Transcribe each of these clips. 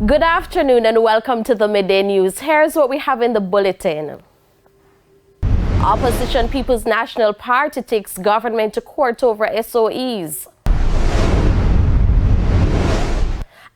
Good afternoon and welcome to the Midday News. Here's what we have in the bulletin. Opposition People's National Party takes government to court over SOEs.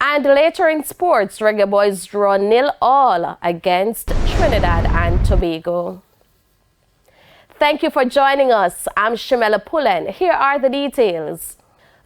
And later in sports, Reggae Boys draw 0-0 against Trinidad and Tobago. Thank you for joining us. I'm Shamela Pullen. Here are the details.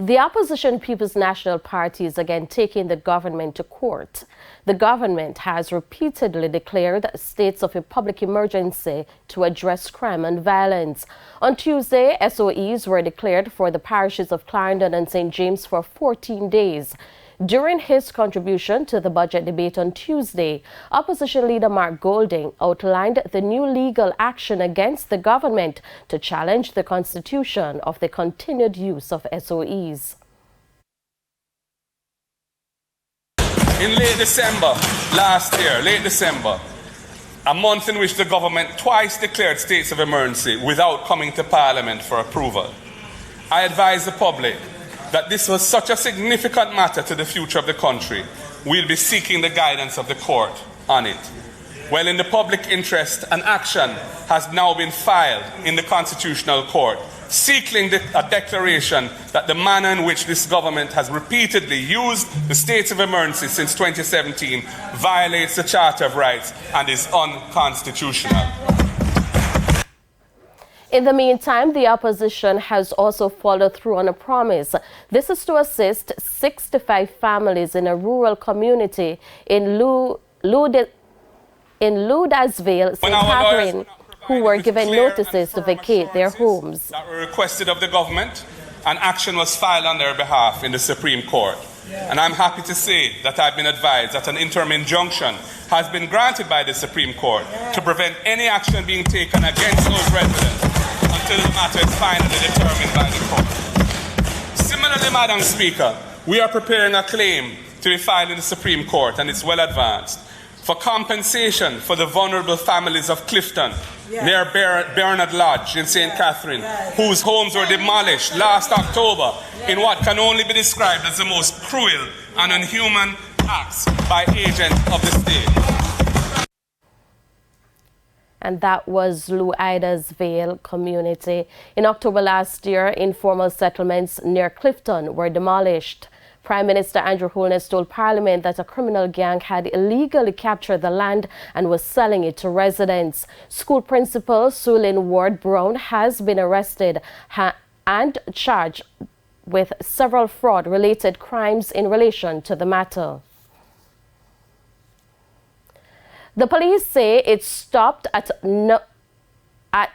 The Opposition People's National Party is again taking the government to court. The government has repeatedly declared states of a public emergency to address crime and violence. On Tuesday, SOEs were declared for the parishes of Clarendon and St. James for 14 days. During his contribution to the budget debate on Tuesday, Opposition Leader Mark Golding outlined the new legal action against the government to challenge the constitution of the continued use of SOEs. In late December last year, a month in which the government twice declared states of emergency without coming to Parliament for approval, I advised the public that this was such a significant matter to the future of the country, we'll be seeking the guidance of the court on it. Well, in the public interest, an action has now been filed in the Constitutional Court, seeking a declaration that the manner in which this government has repeatedly used the states of emergency since 2017 violates the Charter of Rights and is unconstitutional. In the meantime, the opposition has also followed through on a promise. This is to assist 65 families in a rural community in Ludasville, St. Catherine, who were given notices to vacate their homes. That were requested of the government, and action was filed on their behalf in the Supreme Court. And I'm happy to say that I've been advised that an interim injunction has been granted by the Supreme Court to prevent any action being taken against those residents until the matter is finally determined by the court. Similarly, Madam Speaker, we are preparing a claim to be filed in the Supreme Court, and it's well advanced, for compensation for the vulnerable families of Clifton, near Bernard Lodge in St. Catherine, whose homes were demolished last October in what can only be described as the most cruel and inhuman acts by agents of the state. And that was Ludasville community. In October last year, informal settlements near Clifton were demolished. Prime Minister Andrew Holness told Parliament that a criminal gang had illegally captured the land and was selling it to residents. School principal Sulin Ward Brown has been arrested and charged with several fraud-related crimes in relation to the matter. The police say it stopped at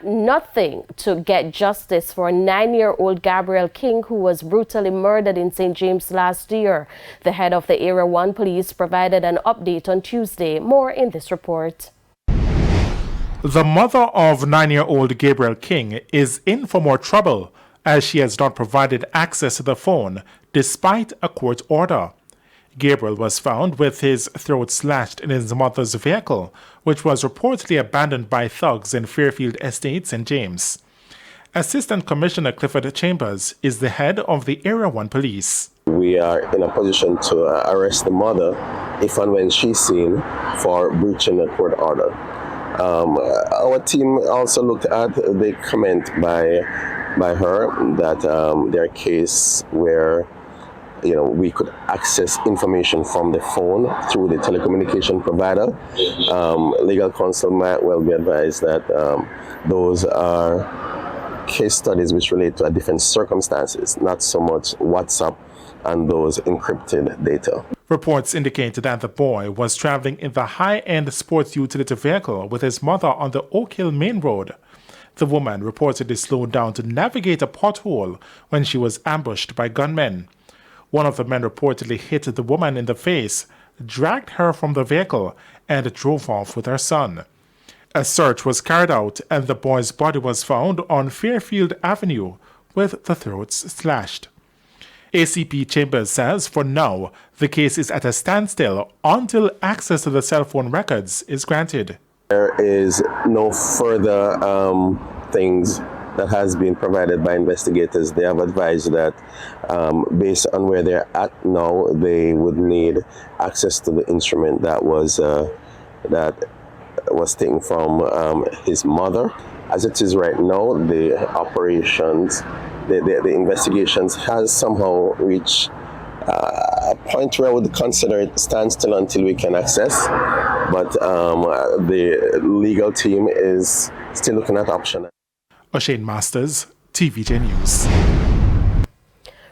nothing to get justice for 9-year-old Gabriel King, who was brutally murdered in St. James last year. The head of the Area 1 Police provided an update on Tuesday. More in this report. The mother of 9-year-old Gabriel King is in for more trouble as she has not provided access to the phone despite a court order. Gabriel was found with his throat slashed in his mother's vehicle, which was reportedly abandoned by thugs in Fairfield Estate, St. James. Assistant Commissioner Clifford Chambers is the head of the Area 1 Police. We are in a position to arrest the mother if and when she's seen for breaching a court order. Our team also looked at the comment by her that there are cases where we could access information from the phone through the telecommunication provider. Legal counsel might well be advised that those are case studies which relate to different circumstances, not so much WhatsApp and those encrypted data. Reports indicated that the boy was traveling in the high-end sports utility vehicle with his mother on the Oak Hill Main Road. The woman reportedly slowed down to navigate a pothole when she was ambushed by gunmen. One of the men reportedly hit the woman in the face, dragged her from the vehicle, and drove off with her son. A search was carried out and the boy's body was found on Fairfield Avenue with the throats slashed. ACP Chambers says for now, the case is at a standstill until access to the cell phone records is granted. There is no further things that has been provided by investigators, they have advised that based on where they're at now, they would need access to the instrument that was taken from his mother. As it is right now, the operations, the investigations has somehow reached a point where I would consider it standstill until we can access. But the legal team is still looking at options. O'Shane Masters, TVJ News.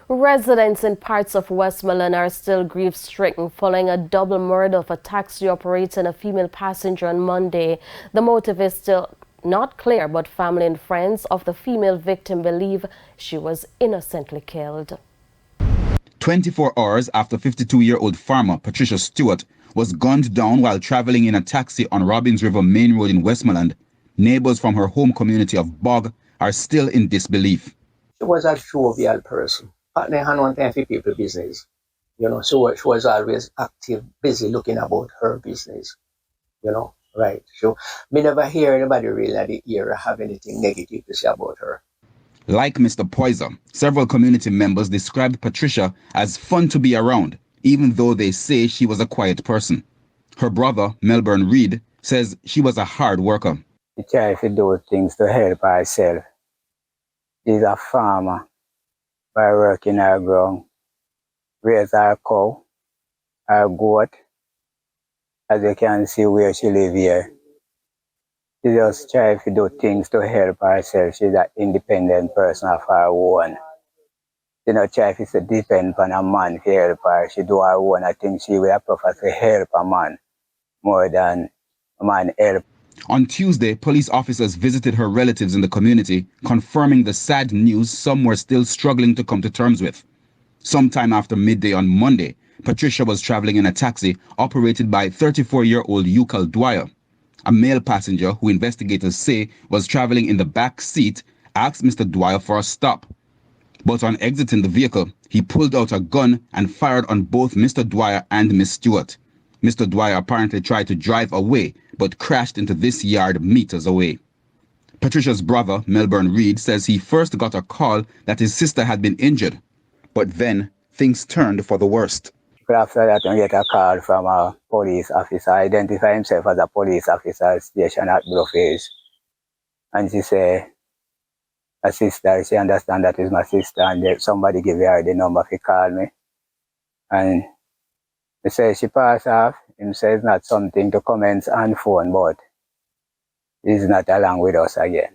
Residents in parts of Westmoreland are still grief-stricken following a double murder of a taxi operator and a female passenger on Monday. The motive is still not clear, but family and friends of the female victim believe she was innocently killed. 24 hours after 52-year-old farmer Patricia Stewart was gunned down while traveling in a taxi on Robbins River Main Road in Westmoreland, neighbors from her home community of Bog are still in disbelief. She was a jovial person. Partner had one time for people business. So she was always active, busy looking about her business. Right. So me never hear anybody really at the era have anything negative to say about her. Like Mr. Poyser, several community members described Patricia as fun to be around, even though they say she was a quiet person. Her brother, Melbourne Reed, says she was a hard worker. She tried to do things to help herself. She's a farmer. By working her ground, raise her cow, her goat. As you can see where she live here. She just tries to do things to help herself. She's an independent person of her own. She not try to depend on a man to help her. She do her own. I think she will prefer to help a man more than a man help. On Tuesday, police officers visited her relatives in the community, confirming the sad news some were still struggling to come to terms with. Sometime after midday on Monday, Patricia was traveling in a taxi operated by 34-year-old Yukal Dwyer. A male passenger who investigators say was traveling in the back seat asked Mr. Dwyer for a stop. But on exiting the vehicle, he pulled out a gun and fired on both Mr. Dwyer and Miss Stewart. Mr. Dwyer apparently tried to drive away, but crashed into this yard meters away. Patricia's brother, Melbourne Reed, says he first got a call that his sister had been injured, but then things turned for the worst. After that, I get a call from a police officer, identify himself as a police officer stationed at Blueface. And she said, a sister, she understand that is my sister, and somebody give her the number to call me. And he says she passed off. Him says not something to comment on phone, but he's not along with us again.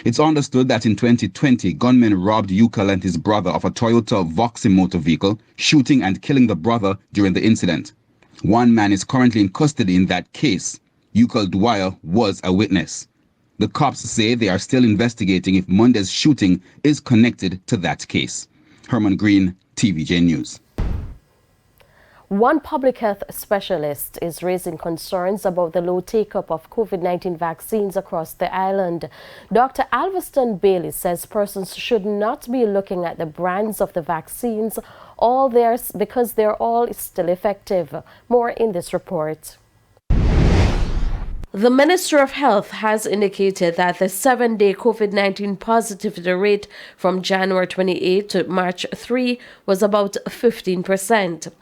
It's understood that in 2020, gunmen robbed Yukal and his brother of a Toyota Voxy motor vehicle, shooting and killing the brother during the incident. One man is currently in custody in that case. Yukal Dwyer was a witness. The cops say they are still investigating if Monday's shooting is connected to that case. Herman Green, TVJ News. One public health specialist is raising concerns about the low take-up of COVID-19 vaccines across the island. Dr. Alveston Bailey says persons should not be looking at the brands of the vaccines, because they're all still effective. More in this report. The Minister of Health has indicated that the 7-day COVID-19 positivity rate from January 28 to March 3 was about 15%.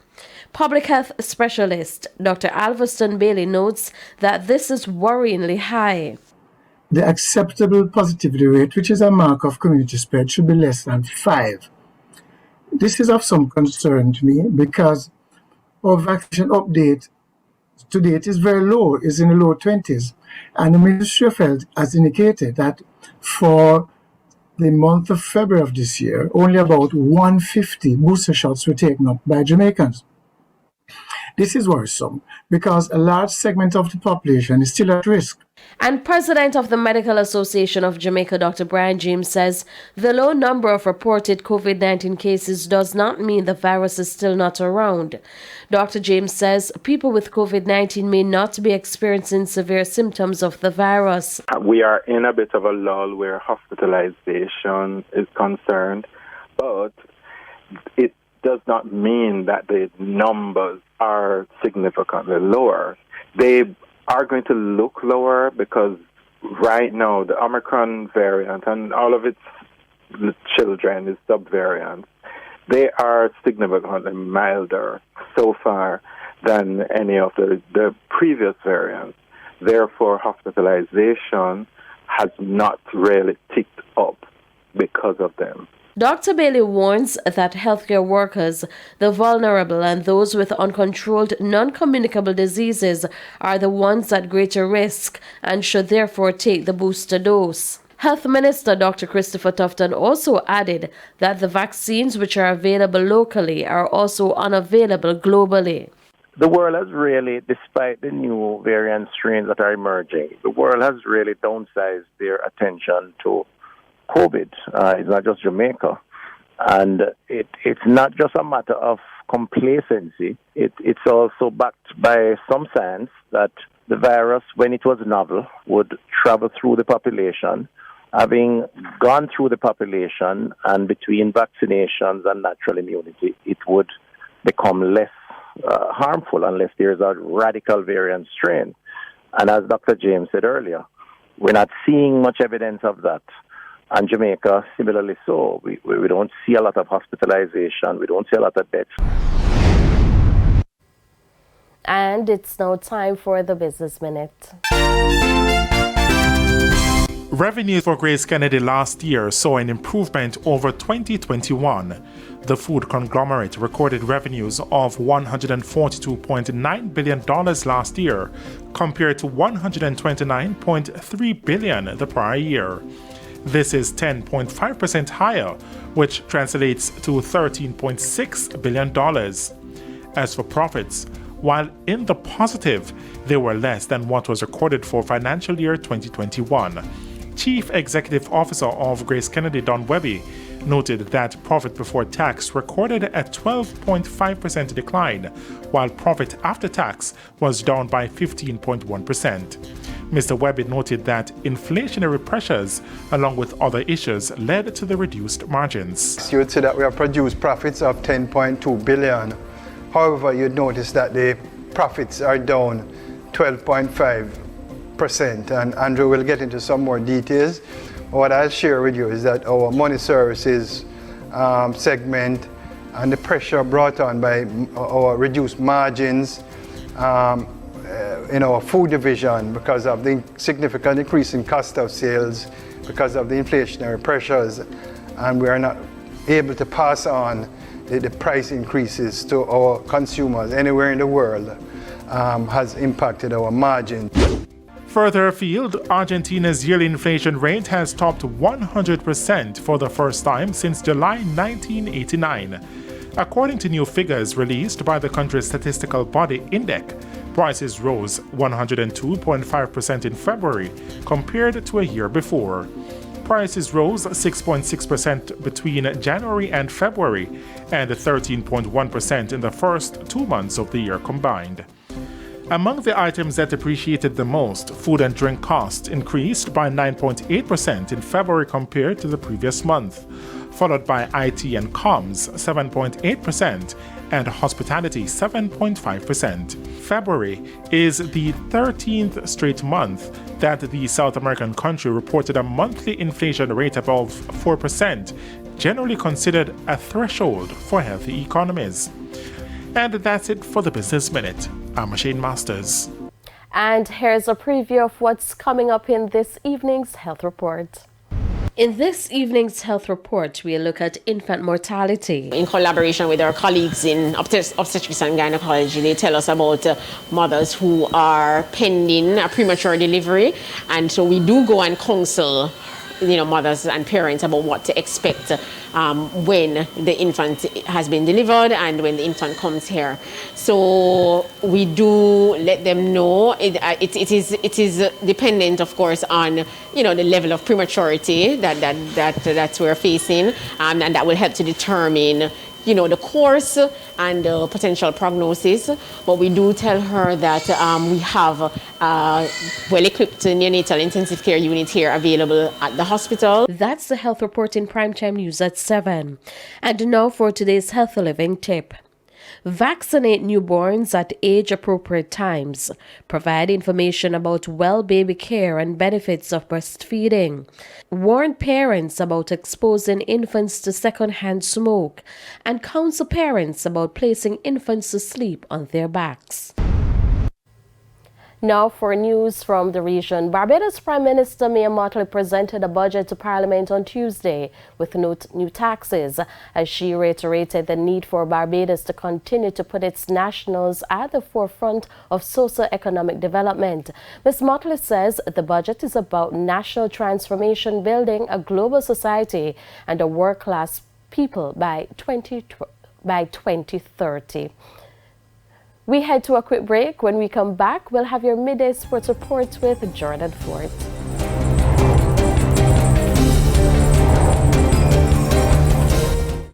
Public health specialist Dr. Alveston Bailey notes that this is worryingly high. The acceptable positivity rate, which is a mark of community spread, should be less than 5. This is of some concern to me because our vaccination update to date is very low, is in the low 20s. And the Ministry of Health has indicated that for the month of February of this year, only about 150 booster shots were taken up by Jamaicans. This is worrisome because a large segment of the population is still at risk. And President of the Medical Association of Jamaica, Dr. Brian James, says the low number of reported COVID-19 cases does not mean the virus is still not around. Dr. James says people with COVID-19 may not be experiencing severe symptoms of the virus. We are in a bit of a lull where hospitalization is concerned, but it does not mean that the numbers are significantly lower. They are going to look lower because right now, the Omicron variant and all of its children, its subvariants, they are significantly milder so far than any of the previous variants. Therefore, hospitalization has not really ticked up because of them. Dr. Bailey warns that healthcare workers, the vulnerable, and those with uncontrolled non-communicable diseases are the ones at greater risk and should therefore take the booster dose. Health Minister Dr. Christopher Tufton also added that the vaccines which are available locally are also unavailable globally. The world has really, despite the new variant strains that are emerging, the world has really downsized their attention to COVID. It's not just Jamaica. And it's not just a matter of complacency. It's also backed by some science that the virus, when it was novel, would travel through the population. Having gone through the population and between vaccinations and natural immunity, it would become less harmful unless there's a radical variant strain. And as Dr. James said earlier, we're not seeing much evidence of that. And Jamaica, similarly so. We don't see a lot of hospitalization. We don't see a lot of deaths. And it's now time for the Business Minute. Revenue for Grace Kennedy last year saw an improvement over 2021. The food conglomerate recorded revenues of $142.9 billion last year, compared to $129.3 billion the prior year. This is 10.5% higher, which translates to $13.6 billion. As for profits, while in the positive, they were less than what was recorded for financial year 2021. Chief Executive Officer of Grace Kennedy, Don Webby, noted that profit before tax recorded a 12.5% decline, while profit after tax was down by 15.1%. Mr. Webby noted that inflationary pressures, along with other issues, led to the reduced margins. You would say that we have produced profits of 10.2 billion. However, you'd notice that the profits are down 12.5%, and Andrew will get into some more details. What I'll share with you is that our money services segment and the pressure brought on by our reduced margins in our food division because of the significant increase in cost of sales, because of the inflationary pressures, and we are not able to pass on the price increases to our consumers anywhere in the world, has impacted our margin. Further afield, Argentina's yearly inflation rate has topped 100% for the first time since July 1989. According to new figures released by the country's statistical body INDEC, prices rose 102.5% in February compared to a year before. Prices rose 6.6% between January and February and 13.1% in the first 2 months of the year combined. Among the items that appreciated the most, food and drink costs increased by 9.8% in February compared to the previous month, followed by IT and comms 7.8% and hospitality 7.5%. February is the 13th straight month that the South American country reported a monthly inflation rate above 4%, generally considered a threshold for healthy economies. And that's it for the Business Minute. I'm Shane Masters. And here's a preview of what's coming up in this evening's health report. In this evening's health report, we'll look at infant mortality. In collaboration with our colleagues in obstetrics and gynecology, they tell us about mothers who are pending a premature delivery. And so we do go and counsel mothers and parents about what to expect when the infant has been delivered and when the infant comes here. So we do let them know it is dependent, of course, on the level of prematurity that we're facing, and that will help to determine the course and potential prognosis. But we do tell her that we have well-equipped neonatal intensive care unit here available at the hospital. That's the health report in Primetime News at 7. And now for today's Healthy Living tip. Vaccinate newborns at age-appropriate times. Provide information about well baby care and benefits of breastfeeding. Warn parents about exposing infants to secondhand smoke. And counsel parents about placing infants to sleep on their backs. Now for news from the region. Barbados Prime Minister Mia Mottley presented a budget to Parliament on Tuesday with no new taxes, as she reiterated the need for Barbados to continue to put its nationals at the forefront of socio-economic development. Ms. Mottley says the budget is about national transformation, building a global society and a world-class people by 2030. We head to a quick break. When we come back, we'll have your midday sports report with Jordan Ford.